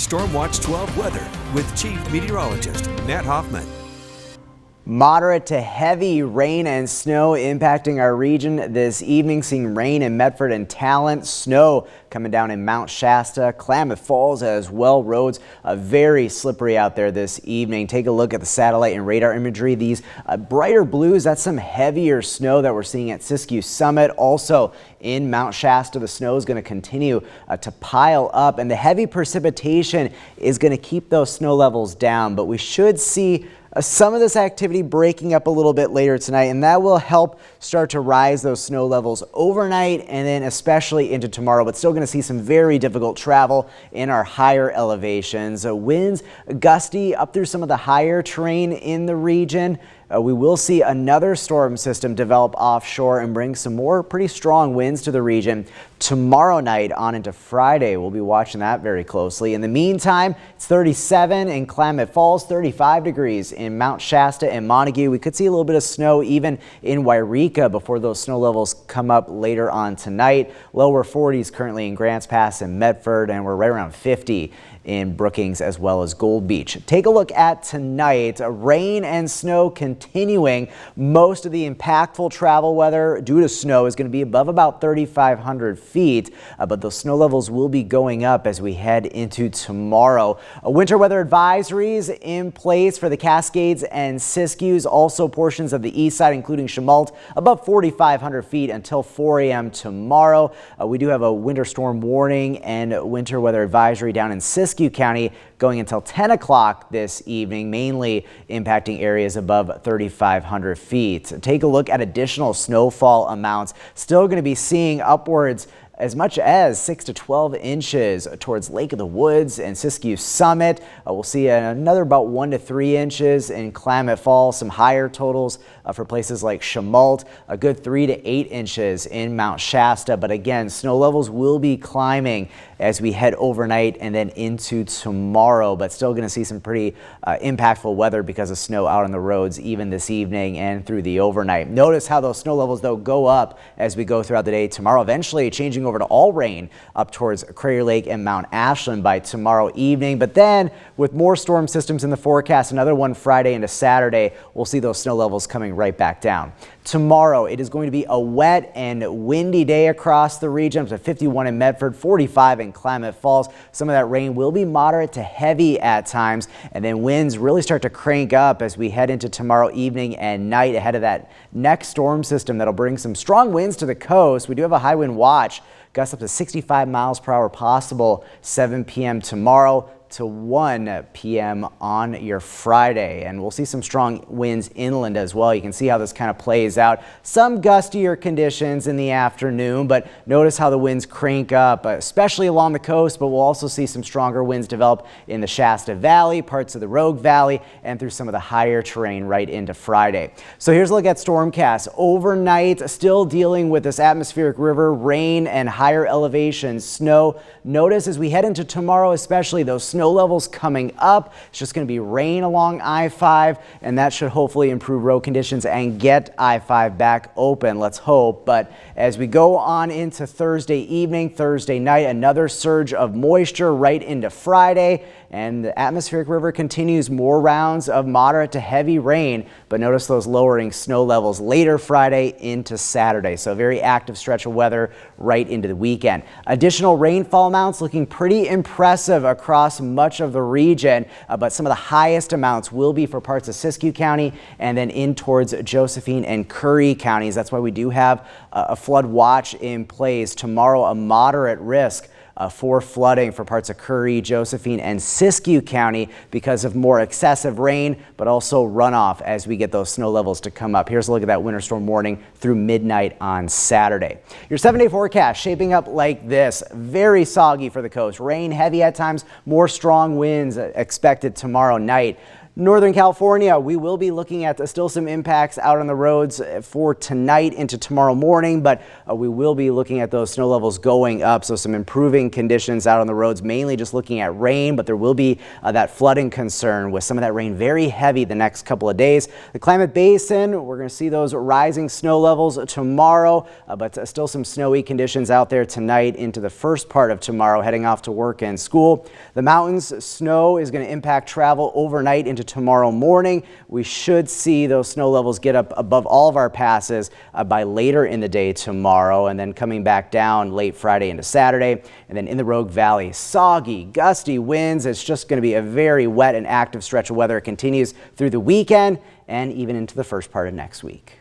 Storm Watch 12 weather with Chief Meteorologist Matt Hoffman. Moderate to heavy rain and snow impacting our region this evening, seeing rain in Medford and Talent, snow coming down in Mount Shasta, Klamath Falls as well. Roads very slippery out there this evening. Take a look at the satellite and radar imagery. These brighter blues, that's some heavier snow that we're seeing at Siskiyou Summit. Also in Mount Shasta, the snow is going to continue to pile up, and the heavy precipitation is going to keep those snow levels down, but we should see some of this activity breaking up a little bit later tonight, and that will help start to rise those snow levels overnight and then especially into tomorrow, but still going to see some very difficult travel in our higher elevations. Winds gusty up through some of the higher terrain in the region. We will see another storm system develop offshore and bring some more pretty strong winds to the region tomorrow night on into Friday. We'll be watching that very closely. In the meantime, it's 37 in Klamath Falls, 35 degrees in Mount Shasta and Montague. We could see a little bit of snow even in Wairika before those snow levels come up later on tonight. Lower 40s currently in Grants Pass and Medford, and we're right around 50 in Brookings as well as Gold Beach. Take a look at tonight. Rain and snow continuing. Most of the impactful travel weather due to snow is going to be above about 3,500 feet, but those snow levels will be going up as we head into tomorrow. Winter weather advisories in place for the Cascades and Siskiyous, also portions of the east side including Chemult above 4,500 feet until 4 a.m. tomorrow. We do have a winter storm warning and winter weather advisory down in Siskiyou County going until 10 o'clock this evening, mainly impacting areas above 3,500 feet. Take a look at additional snowfall amounts. Still going to be seeing upwards as much as 6 to 12 inches towards Lake of the Woods and Siskiyou Summit. We'll see another about 1 to 3 inches in Klamath Falls, some higher totals for places like Chemult, a good 3 to 8 inches in Mount Shasta. But again, snow levels will be climbing as we head overnight and then into tomorrow, but still going to see some pretty impactful weather because of snow out on the roads even this evening and through the overnight. Notice how those snow levels though go up as we go throughout the day tomorrow, eventually changing over to all rain up towards Crater Lake and Mount Ashland by tomorrow evening. But then with more storm systems in the forecast, another one Friday into Saturday, we'll see those snow levels coming right back down. Tomorrow, it is going to be a wet and windy day across the region, up to 51 in Medford, 45 in Klamath Falls. Some of that rain will be moderate to heavy at times, and then winds really start to crank up as we head into tomorrow evening and night ahead of that next storm system that'll bring some strong winds to the coast. We do have a high wind watch, gusts up to 65 miles per hour possible 7 p.m. tomorrow to 1 p.m. on your Friday. And we'll see some strong winds inland as well. You can see how this kind of plays out. Some gustier conditions in the afternoon, but notice how the winds crank up, especially along the coast, but we'll also see some stronger winds develop in the Shasta Valley, parts of the Rogue Valley, and through some of the higher terrain right into Friday. So here's a look at stormcast. Overnight, still dealing with this atmospheric river, rain and higher elevation snow. Notice as we head into tomorrow, especially those snow levels coming up. It's just going to be rain along I-5, and that should hopefully improve road conditions and get I-5 back open. Let's hope. But as we go on into Thursday evening, Thursday night, another surge of moisture right into Friday, and the atmospheric river continues more rounds of moderate to heavy rain. But notice those lowering snow levels later Friday into Saturday. So a very active stretch of weather right into the weekend. Additional rainfall amounts looking pretty impressive across much of the region, but some of the highest amounts will be for parts of Siskiyou County and then in towards Josephine and Curry counties. That's why we do have a flood watch in place. Tomorrow, a moderate risk for flooding for parts of Curry, Josephine, and Siskiyou County because of more excessive rain, but also runoff as we get those snow levels to come up. Here's a look at that winter storm warning through midnight on Saturday. Your 7-day forecast shaping up like this. Very soggy for the coast. Rain heavy at times, more strong winds expected tomorrow night. Northern California, we will be looking at still some impacts out on the roads for tonight into tomorrow morning, but we will be looking at those snow levels going up. So some improving conditions out on the roads, mainly just looking at rain, but there will be that flooding concern with some of that rain very heavy the next couple of days. The Klamath Basin, we're going to see those rising snow levels tomorrow, but still some snowy conditions out there tonight into the first part of tomorrow, heading off to work and school. The mountains, snow is going to impact travel overnight into tomorrow morning. We should see those snow levels get up above all of our passes by later in the day tomorrow, and then coming back down late Friday into Saturday. And then in the Rogue Valley, soggy, gusty winds. It's just going to be a very wet and active stretch of weather. It continues through the weekend and even into the first part of next week.